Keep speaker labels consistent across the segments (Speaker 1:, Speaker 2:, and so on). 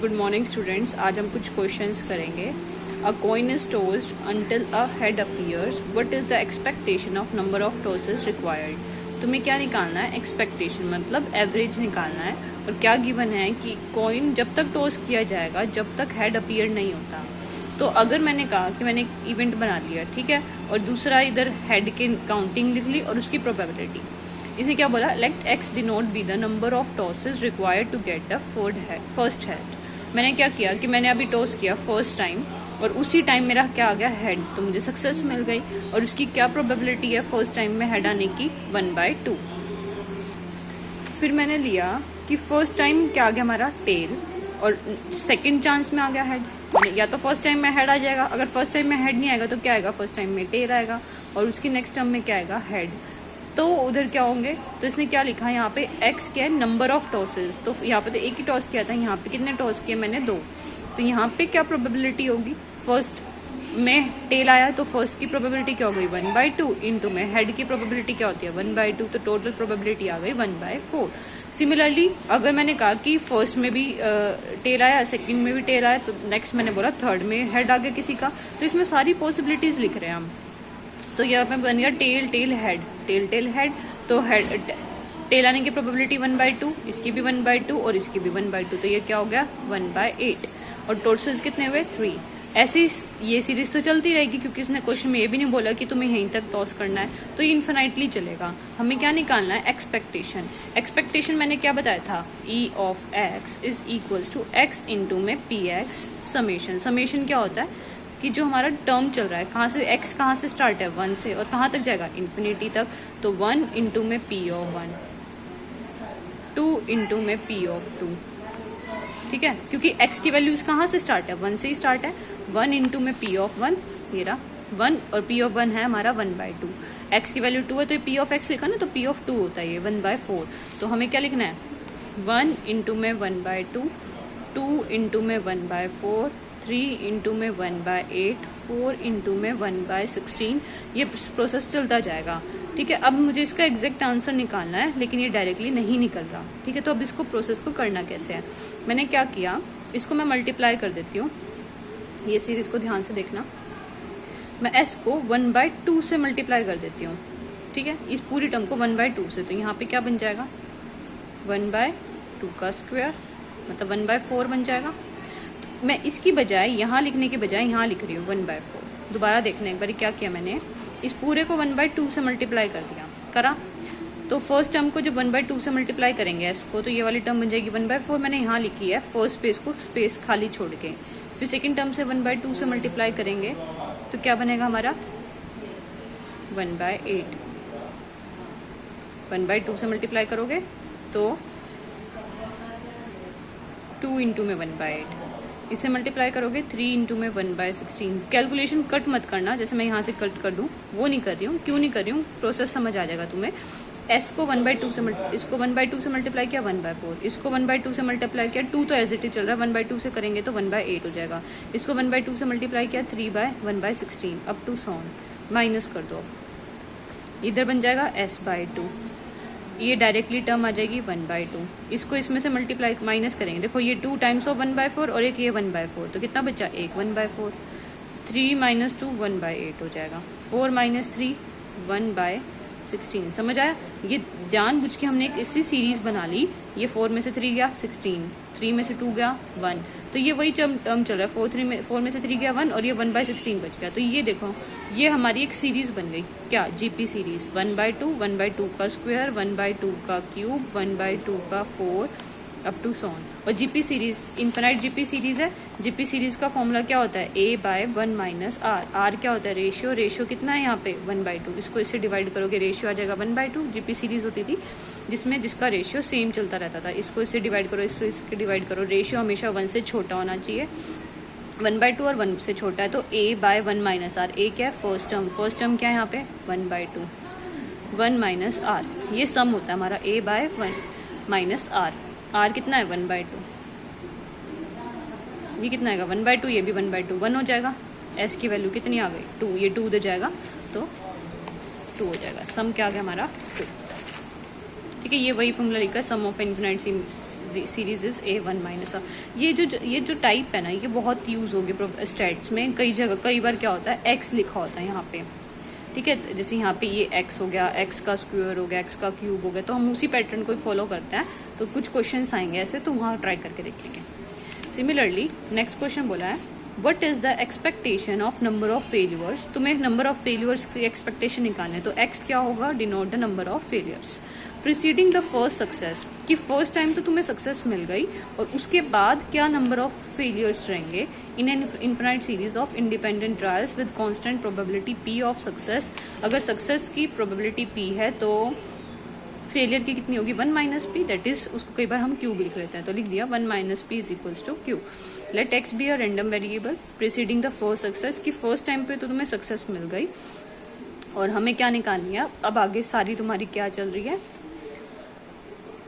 Speaker 1: Good morning students. आज हम कुछ क्वेश्चंस करेंगे। अ coin is tossed until a head appears, what is the expectation of number of tosses required. तुम्हें क्या निकालना है? एक्सपेक्टेशन मतलब एवरेज निकालना है। और क्या गिवन है कि कॉइन जब तक टॉस किया जाएगा जब तक हेड अपीयर नहीं होता। तो अगर मैंने कहा कि मैंने एक इवेंट बना लिया, ठीक है, और दूसरा इधर हेड की काउंटिंग लिख ली और उसकी प्रोबेबिलिटी, इसे क्या बोला? Let X denote be the number of tosses required to get the first head. मैंने क्या किया कि मैंने अभी टॉस किया फर्स्ट टाइम और उसी टाइम मेरा क्या आ गया? हेड। तो मुझे सक्सेस मिल गई। और उसकी क्या प्रोबेबिलिटी है फर्स्ट टाइम में हेड आने की? 1/2। फिर मैंने लिया कि फर्स्ट टाइम क्या आ गया हमारा? टेल। और सेकंड चांस में आ गया हेड। या तो फर्स्ट टाइम में हेड आ जाएगा, अगर फर्स्ट टाइम में हेड नहीं आएगा तो क्या आएगा? फर्स्ट टाइम में टेल आएगा और उसकी नेक्स्ट टर्म में क्या आएगा? हेड। तो उधर क्या होंगे? तो इसने क्या लिखा है यहाँ पे? एक्स क्या है? Number of tosses. तो यहाँ पे तो एक ही टॉस किया था, यहाँ पे कितने टॉस किए मैंने? 2। तो यहाँ पे क्या प्रोबेबिलिटी होगी? फर्स्ट में टेल आया तो फर्स्ट की प्रोबेबिलिटी क्या हो गई? 1/2 इंटू में हेड की प्रोबेबिलिटी क्या होती है? 1/2। तो टोटल प्रोबेबिलिटी आ गई 1/4। सिमिलरली अगर मैंने कहा कि फर्स्ट में भी टेल आया, सेकंड में भी टेल आया, तो नेक्स्ट मैंने बोला थर्ड में हेड आ गया किसी का। तो इसमें सारी पॉसिबिलिटीज लिख रहे हैं हम। तो यहाँ पे बन गया tail tail head, tail tail head. तो हेड टेल आने की प्रोबेबिलिटी 1/2, इसकी भी 1/2 और इसकी भी 1/2। तो ये क्या हो गया? 1/8। और टोटल्स कितने हुए? 3। ऐसे ये सीरीज तो चलती रहेगी क्योंकि इसने क्वेश्चन में ये भी नहीं बोला कि तुम्हें यहीं तक टॉस करना है, तो ये इन्फिनाइटली चलेगा। हमें क्या निकालना है? एक्सपेक्टेशन। एक्सपेक्टेशन मैंने क्या बताया था? E of X is equals to X into में पी एक्स समेशन। समेशन क्या होता है कि जो हमारा टर्म चल रहा है, कहाँ से एक्स कहाँ से स्टार्ट है? 1 से, और कहाँ तक जाएगा? इन्फिनिटी तक। तो 1 इंटू में पी ऑफ 1, 2 इंटू में पी ऑफ 2, ठीक है, क्योंकि x की वैल्यूज कहाँ से स्टार्ट है? 1 से ही स्टार्ट है। 1 इंटू में पी ऑफ 1, ये रहा 1, और पी ऑफ 1 है हमारा 1/2। x की वैल्यू 2 है तो पी ऑफ x लिखा ना, तो पी ऑफ 2 होता है ये 1/4। तो हमें क्या लिखना है? 1 इंटू में 1/2, 2 इंटू में 1/4, 3 इंटू में 1/8, 4 इंटू में 1/16। ये प्रोसेस चलता जाएगा, ठीक है। अब मुझे इसका एग्जैक्ट आंसर निकालना है, लेकिन ये डायरेक्टली नहीं निकल रहा, ठीक है। तो अब इसको प्रोसेस को करना कैसे है? मैंने क्या किया, इसको मैं मल्टीप्लाई कर देती हूँ। ये सीरीज को ध्यान से देखना। मैं s को 1/2 से मल्टीप्लाई कर देती हूँ, ठीक है, इस पूरी टर्म को 1/2 से। तो यहाँ पे क्या बन जाएगा? 1/2 का स्क्वायर मतलब 1/4 बन जाएगा। तो मैं इसकी बजाय यहाँ लिखने के बजाय यहाँ लिख रही हूँ 1/4। दोबारा देखना एक बार क्या किया मैंने, इस पूरे को 1/2 से मल्टीप्लाई कर दिया, करा। तो फर्स्ट टर्म को जब 1/2 से मल्टीप्लाई करेंगे s को, तो ये वाली टर्म बन जाएगी 1/4। मैंने यहाँ लिखी है फर्स्ट स्पेस को स्पेस खाली छोड़ के। फिर सेकंड टर्म से 1/2 से मल्टीप्लाई करेंगे तो क्या बनेगा हमारा? 1/8। 1/2 से मल्टीप्लाई करोगे तो 2 इंटू में 1/8, इससे मल्टीप्लाई करोगे 3 इंटू में 1/16। कैलकुलेशन कट मत करना, जैसे मैं यहाँ से कट कर दूं, वो नहीं कर रही हूँ। क्यों नहीं कर रही हूँ? प्रोसेस समझ आ जाएगा तुम्हें। s को 1/2 से इसको 1/2 से मल्टीप्लाई किया 1/4, इसको 1/2 से मल्टीप्लाई किया 2 तो एज इट इज चल रहा है, 1/2 से करेंगे तो 1/8 हो जाएगा। इसको 1/2 से मल्टीप्लाई किया 3/1/16 अप टू सॉन, माइनस कर दो, इधर बन जाएगा s/2। ये डायरेक्टली टर्म आ जाएगी 1/2। इसको इसमें से मल्टीप्लाई माइनस करेंगे, देखो ये 2 टाइम्स ऑफ 1/4 और एक ये 1/4, तो कितना बचा? एक 1/4। 3 - 2 1/8 हो जाएगा। 4 - 3 1/16। समझ आया? ये जानबूझ के हमने एक ऐसी सीरीज बना ली। ये 4 में से 3 गया 16, 3 में से 2 गया 1, तो ये वही टर्म चल रहा है। 4 में से 3 गया 1 और ये 1/16 बच गया। तो ये देखो, ये हमारी एक सीरीज बन गई। क्या? GP series. 1/2, 1/2 का स्क्वायर, 1/2 का क्यूब, 1/2 का 4 अप टू सॉन। और GP series infinite GP series है। जीपी सीरीज का फॉर्मूला क्या होता है? a/1 - r। r क्या होता है? रेशियो। रेशियो कितना है यहाँ पे? 1/2। इसको इससे डिवाइड करोगे, रेशियो आ जाएगा 1/2। जीपी सीरीज होती थी जिसका रेशियो सेम चलता रहता था। इसको इससे डिवाइड करो, इसको इसके डिवाइड करो। रेशियो हमेशा 1 से छोटा होना चाहिए। 1/2 और 1 से छोटा है तो a/1 - r। a क्या है? First term. फर्स्ट टर्म क्या है यहाँ पे? 1/2, 1 - r। ये सम होता है हमारा a/1 - r। r कितना है? 1/2। ये कितना आएगा? 1/2। ये भी 1/2, 1 हो जाएगा। s की वैल्यू कितनी आ गई? 2। ये 2 उधर जाएगा तो 2 हो जाएगा। सम क्या आ गया हमारा? 2। ठीक है, ये वही फॉर्मूला लिखा है, sum of infinite series is A1 minus. ये जो टाइप है ना, ये बहुत यूज होगी स्टैट्स में। कई जगह कई बार क्या होता है, x लिखा होता है यहाँ पे, ठीक है। जैसे यहाँ पे ये x हो गया, x का स्क्वायर हो गया, x का क्यूब हो गया, तो हम उसी पैटर्न को फॉलो करते हैं। तो कुछ क्वेश्चन आएंगे ऐसे, तो वहाँ ट्राई करके देखेंगे। सिमिलरली नेक्स्ट क्वेश्चन बोला है, what is the expectation of number of failures. तुम्हें नंबर ऑफ फेलियर्स की एक्सपेक्टेशन निकालने, तो x क्या होगा, denote the number of failures preceding the first success, कि फर्स्ट टाइम तो तुम्हें सक्सेस मिल गई, और उसके बाद क्या नंबर ऑफ फेलियर्स रहेंगे in an infinite series of independent trials with constant probability p of success. अगर सक्सेस की प्रोबेबिलिटी p है तो फेलियर की कितनी होगी, 1 माइनस पी, दैट इज उसको कई बार हम क्यू भी लिख लेते हैं, तो लिख दिया 1 minus P is equals to Q. Let X be a random variable preceding the first success, कि फर्स्ट टाइम पे तो तुम्हें सक्सेस मिल गई, और हमें क्या निकालनी है अब आगे सारी तुम्हारी क्या चल रही है,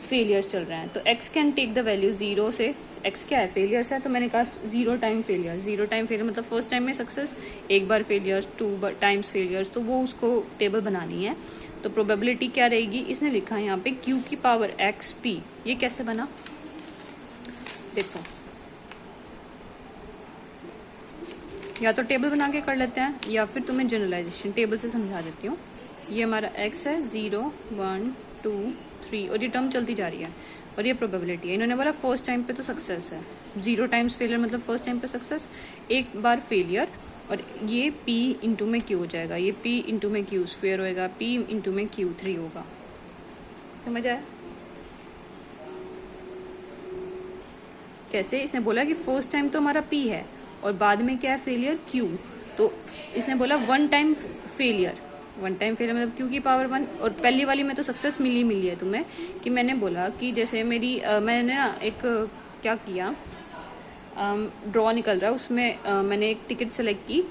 Speaker 1: फेलियर्स चल रहे हैं। तो x can take the value 0 से, x क्या है, फेलियर्स है, तो मैंने कहा 0 टाइम फेलियर, 0 टाइम फेलियर मतलब फर्स्ट टाइम में सक्सेस, एक बार फेलियर्स, 2 टाइम्स फेलियर्स, तो वो उसको टेबल बनानी है। तो प्रोबेबिलिटी क्या रहेगी, इसने लिखा है यहाँ पे q की पावर x p। ये कैसे बना, देखो, या तो टेबल बना के कर लेते हैं, या फिर तुम्हें जनरलाइजेशन टेबल से समझा देती हूँ। ये हमारा x है, 0 1 2 3, और ये टर्म चलती जा रही है, और ये प्रोबेबिलिटी है। इन्होंने बोला फर्स्ट टाइम पे तो सक्सेस है, 0 टाइम्स फेलियर मतलब फर्स्ट टाइम पे सक्सेस, एक बार फेलियर, और ये p इंटू में q हो जाएगा, ये p इंटू में q स्क्वायर होएगा, p इंटू में q3 होगा। समझ आया कैसे? इसने बोला कि फर्स्ट टाइम तो हमारा p है, और बाद में क्या है, फेलियर q। तो इसने बोला 1 टाइम फेलियर, 1 टाइम फेलियर मतलब q की पावर 1, और पहली वाली में तो सक्सेस मिली है तुम्हें, कि मैंने बोला कि जैसे मेरी मैंने ना एक क्या किया, ड्रॉ निकल रहा है, उसमें मैंने एक टिकट सेलेक्ट की,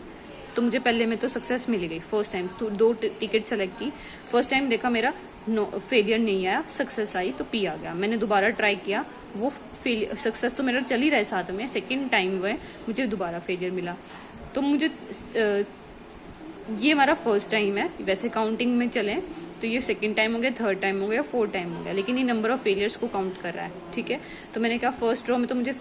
Speaker 1: तो मुझे पहले में तो सक्सेस मिल गई फर्स्ट टाइम, तो 2 टिकट सेलेक्ट की, फर्स्ट टाइम देखा मेरा फेलियर नहीं आया, सक्सेस आई, तो p आ गया। मैंने दोबारा ट्राई किया, वो सक्सेस तो मेरा चल ही रहा है साथ में, सेकेंड टाइम में मुझे दोबारा फेलियर मिला। तो मुझे ये हमारा फर्स्ट टाइम है, वैसे काउंटिंग में चलें तो ये सेकंड टाइम हो गया, थर्ड टाइम हो गया, फोर्थ टाइम हो गया, लेकिन ये नंबर ऑफ फेलियर्स को काउंट कर रहा है, ठीक है। तो मैंने कहा फर्स्ट ड्रॉ में तो मुझे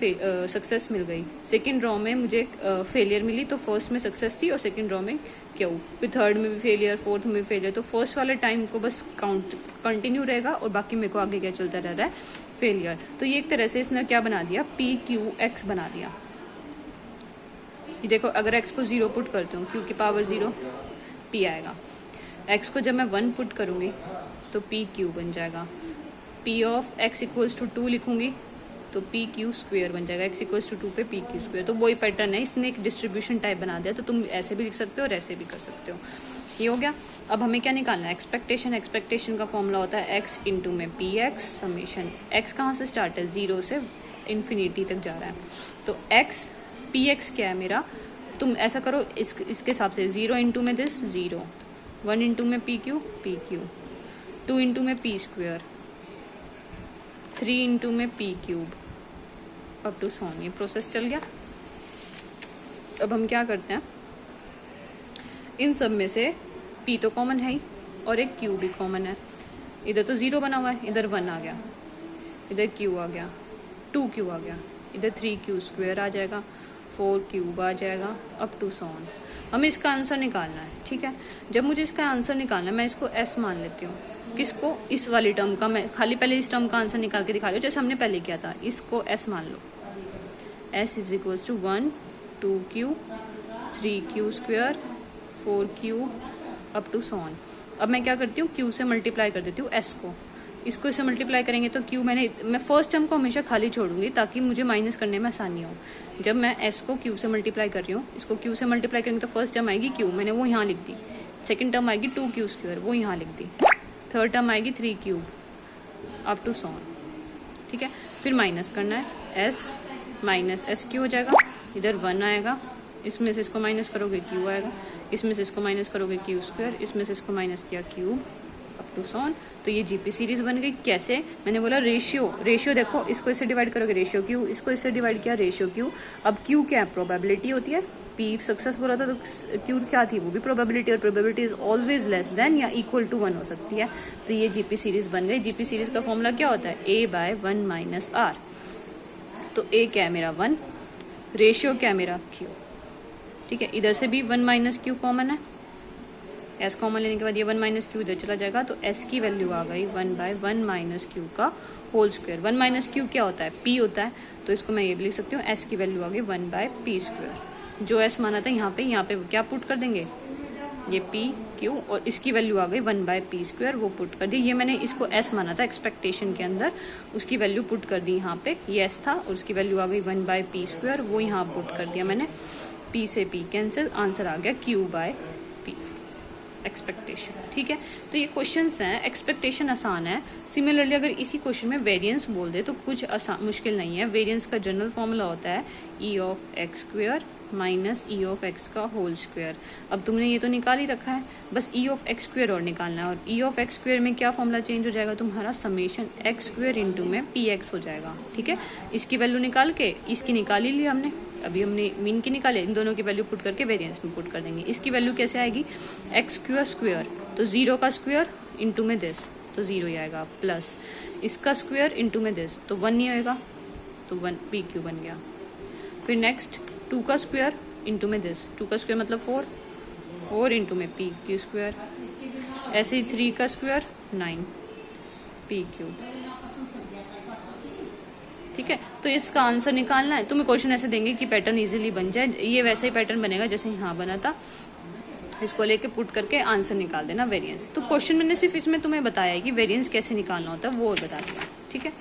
Speaker 1: सक्सेस मिल गई, सेकंड ड्रॉ में मुझे फेलियर मिली, तो फर्स्ट में सक्सेस थी और सेकंड ड्रॉ में क्यों, फिर थर्ड में भी फेलियर, फोर्थ में भी फेलियर, तो फर्स्ट वाले टाइम को बस काउंट कंटिन्यू रहेगा, और बाकी मेरे को आगे क्या चलता रहता है, फेलियर। तो ये एक तरह से इसने क्या बना दिया, पी क्यू एक्स बना दिया। ये देखो, अगर x को 0 पुट करती हूँ, q की पावर 0, p आएगा। x को जब मैं 1 पुट करूंगी तो p q बन जाएगा। p of x equals to 2 लिखूंगी तो p q स्क्वायर बन जाएगा, x इक्वल्स टू 2 पे p q स्क्वायर। तो वही पैटर्न है, इसने एक डिस्ट्रीब्यूशन टाइप बना दिया, तो तुम ऐसे भी लिख सकते हो और ऐसे भी कर सकते हो। ये हो गया। अब हमें क्या निकालना है, एक्सपेक्टेशन। एक्सपेक्टेशन का फॉर्मूला होता है x इंटू में पी एक्स समेशन। x कहाँ से स्टार्ट है, 0 से इन्फिनिटी तक जा रहा है, तो x पी एक्स क्या है मेरा, तुम ऐसा करो इसके हिसाब से, 0 इंटू में दिस 0, 1 इंटू में पी क्यू, 2 इंटू में पी स्क्वायर, 3 इंटू में P cube, up to so on. ये प्रोसेस चल गया। अब हम क्या करते हैं, इन सब में से p तो कॉमन है ही और एक q भी कॉमन है। इधर तो 0 बना हुआ है, इधर 1 आ गया, इधर q आ गया, 2q आ गया, इधर 3q स्क्वायर आ जाएगा, 4 क्यूब आ जाएगा, अप टू सॉन। हमें इसका आंसर निकालना है, ठीक है। जब मुझे इसका आंसर निकालना है, मैं इसको s मान लेती हूँ। किसको, इस वाली टर्म का। मैं खाली पहले इस टर्म का आंसर निकाल के दिखा रही हूँ, जैसे हमने पहले किया था। इसको s मान लो, s is equals to 1 2q 3q square 4q up to so on. अब मैं क्या करती हूँ, q से मल्टीप्लाई कर देती हूँ s को। इसको इससे मल्टीप्लाई करेंगे तो q मैं फर्स्ट टर्म को हमेशा खाली छोड़ूंगी ताकि मुझे माइनस करने में आसानी हो। जब मैं s को q से मल्टीप्लाई कर रही हूँ, इसको q से मल्टीप्लाई करेंगे तो फर्स्ट टर्म आएगी q, मैंने वो यहाँ लिख दी। सेकंड टर्म आएगी 2q स्क्वायर, वो यहाँ लिख दी। थर्ड टर्म आएगी 3q अप टू सॉन, ठीक है। फिर माइनस करना है, s माइनस एस क्यू हो जाएगा, इधर 1 आएगा, इसमें से इसको माइनस करोगे q आएगा, इसमें से इसको माइनस करोगे q स्क्वायर, इसमें से इसको माइनस किया क्यूब, अप टू सॉन। तो ये जीपी सीरीज बन गई। कैसे? मैंने बोला रेशियो देखो, इसको इससे डिवाइड करोगे रेशियो क्यू, इसको इससे डिवाइड किया रेशियो क्यू। अब क्यू क्या है? प्रोबेबिलिटी होती है। पी सक्सेसफुल होता तो क्यू क्या थी? वो भी प्रोबेबिलिटी, और probability is always less than या इक्वल टू 1 हो सकती है। तो ये जीपी सीरीज बन गई। जीपी सीरीज का फॉर्मूला क्या होता है? a by 1 minus R. तो a क्या है मेरा? 1, रेशियो क्या है मेरा? q। ठीक है, इधर से भी 1 माइनस क्यू कॉमन है, s कॉमन लेने के बाद ये 1 माइनस क्यू इधर चला जाएगा, तो s की वैल्यू आ गई 1 बाय 1 माइनस क्यू का होल स्क्वायर। 1 माइनस क्यू क्या होता है? p होता है, तो इसको मैं ये भी लिख सकती हूँ, s की वैल्यू आ गई 1 बाय पी स्क्वायर। जो s माना था यहाँ पे क्या पुट कर देंगे? ये p q, और इसकी वैल्यू आ गई 1 बाय पी स्क्वायर, वो पुट कर दी। ये मैंने इसको s माना था एक्सपेक्टेशन के अंदर, उसकी वैल्यू पुट कर दी यहाँ पे, ये s था, और उसकी वैल्यू आ गई 1 बाय पी स्क्वायर, वो यहाँ पुट कर दिया मैंने। p से p कैंसिल, आंसर आ गया q बाय p एक्सपेक्टेशन। ठीक है, तो ये क्वेश्चंस हैं, एक्सपेक्टेशन आसान है। सिमिलरली अगर इसी क्वेश्चन में वेरिएंस बोल दे तो कुछ मुश्किल नहीं है। वेरिएंस का जनरल फॉर्मूला होता है e of x square minus E of x का होल स्क्वायर। अब तुमने ये तो निकाल ही रखा है, बस ई ऑफ एक्स स्क्वायर और निकालना है। और ई ऑफ एक्स स्क्वायर में क्या फॉर्मूला चेंज हो जाएगा? तुम्हारा समेशन एक्स स्क्वायर इंटू में पी एक्स हो जाएगा। ठीक है, इसकी वैल्यू निकाल के इसकी निकाल ही ली हमने, अभी हमने मीन की निकाले, इन दोनों की वैल्यू पुट करके वेरिएंस में पुट कर देंगे। इसकी वैल्यू कैसे आएगी? एक्स स्क्वायर स्क्वायर, तो 0 का स्क्वायर इंटू में दिस, तो 0 ही आएगा, प्लस इसका स्क्वायर इंटू में दिस, तो 1 नहीं आएगा, तो 1 पी क्यू बन गया। फिर नेक्स्ट 2 का स्क्वायर इंटू में दिस, 2 का स्क्वायर मतलब 4, 4 इंटू में पी क्यू स्क्वायर। ऐसे ही 3 का स्क्वायर 9 पी क्यू। ठीक है, तो इसका आंसर निकालना है। तुम्हें क्वेश्चन ऐसे देंगे कि पैटर्न इजीली बन जाए, ये वैसे ही पैटर्न बनेगा जैसे यहाँ बना था। इसको लेके पुट करके आंसर निकाल देना वेरिएंस। तो क्वेश्चन मैंने सिर्फ इसमें तुम्हें बताया है कि वेरिएंस कैसे निकालना होता है, वो और बता दिया। ठीक है,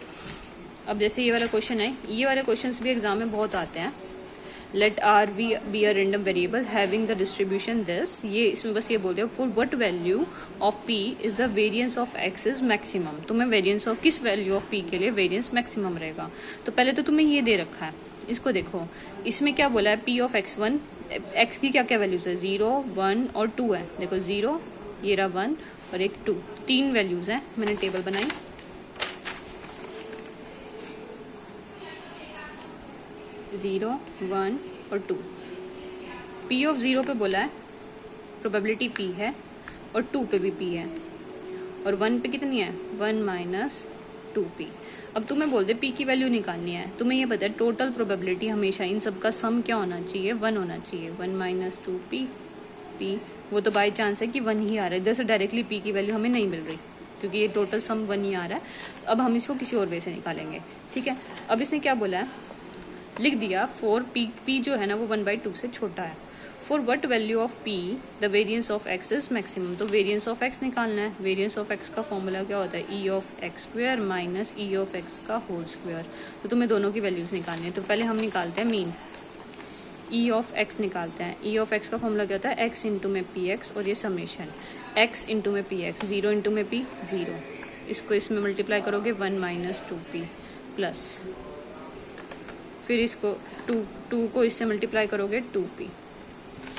Speaker 1: अब जैसे ये वाला क्वेश्चन है, ये वाले क्वेश्चन भी एग्जाम में बहुत आते हैं। Let R be a random variable having the distribution this, ये इसमें बस ये बोलते हैं for what value of P is the variance of X is maximum. तुम्हें वेरिएंस ऑफ किस वैल्यू ऑफ पी के लिए वेरिएंस मैक्सिमम रहेगा? तो पहले तो तुम्हें ये दे रखा है, इसको देखो, इसमें क्या बोला है? पी ऑफ एक्स 1, एक्स की क्या क्या वैल्यूज है? 0, 1 और 2 है। देखो 0, ये रहा 1 और एक 2, 3 वैल्यूज है। मैंने टेबल बनाई, 0, 1 और 2। पी ऑफ 0 पे बोला है प्रोबेबिलिटी p है, और 2 पे भी p है, और 1 पे कितनी है? 1 माइनस 2p। अब तुम्हें बोल दे p की वैल्यू निकालनी है। तुम्हें ये पता है टोटल प्रोबेबिलिटी हमेशा इन सब का सम क्या होना चाहिए? 1 होना चाहिए। 1 माइनस 2p, p वो तो बाई चांस है कि 1 ही आ रहा है, इधर से डायरेक्टली p की वैल्यू हमें नहीं मिल रही क्योंकि ये टोटल सम 1 ही आ रहा है। अब हम इसको किसी और वे से निकालेंगे। ठीक है, अब इसने क्या बोला है? लिख दिया फॉर p जो है ना वो 1/2 से छोटा है। For what value of p the variance of x is maximum. तो वेरिएंस ऑफ x निकालना है। वेरिएंस ऑफ x का फॉर्मूला क्या होता है? e of x square minus e of x का होल स्क्वायर। तो तुम्हें दोनों की वैल्यूज निकालनी है। तो पहले हम निकालते हैं मीन, e ऑफ x निकालते हैं। e ऑफ x का फॉर्मूला क्या होता है? x इंटू में पी एक्स, और ये समेशन x इंटू में पी एक्स, 0 इंटू में p 0, इसको इसमें मल्टीप्लाई करोगे 1 माइनस 2p प्लस, फिर इसको 2 को इससे मल्टीप्लाई करोगे 2p।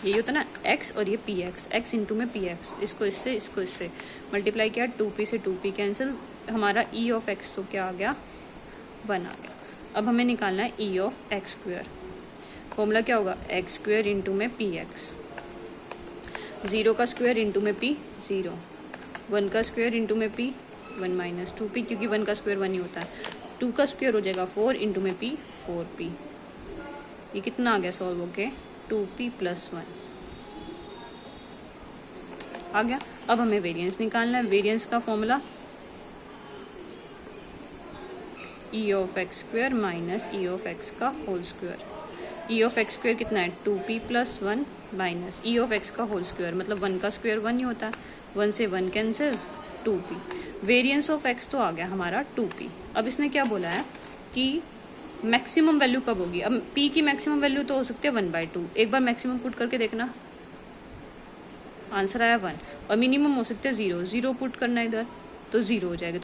Speaker 1: यही होता है ना x और ये px, x इंटू में px, इसको इससे मल्टीप्लाई किया, 2p से 2p कैंसिल, हमारा e ऑफ x तो क्या आ गया? 1 आ गया। अब हमें निकालना है e of x square. Formula क्या होगा? एक्स स्क्वायर इंटू में px, 0 का स्क्वायर इंटू में p 0, 1 का स्क्वायर इंटू में p 1 माइनस 2p, क्योंकि 1 का स्क्वायर 1 ही होता है। 2 का स्क्वायर हो जाएगा 4 इंटू में p 4p। ये कितना आ गया सॉल्व होके? 2p प्लस 1 आ गया। अब हमें वेरिएंस निकालना है। वेरिएंस का formula e of x square minus e of x का whole square. e of x square कितना है? 2p plus 1 minus e of x का होल स्क्वायर, मतलब 1 का स्क्वायर 1 ही होता है, 1 से 1 cancel, 2p। Variance of x तो आ गया हमारा 2p। अब इसने क्या बोला है कि मैक्सिमम वैल्यू कब होगी? अब p की मैक्सिमम वैल्यू तो हो सकती है 1/2। एक बार मैक्सिमम पुट करके देखना, आंसर आया 1, और मिनिमम हो सकते हैं 0 पुट करना इधर, तो 0 हो जाएगा।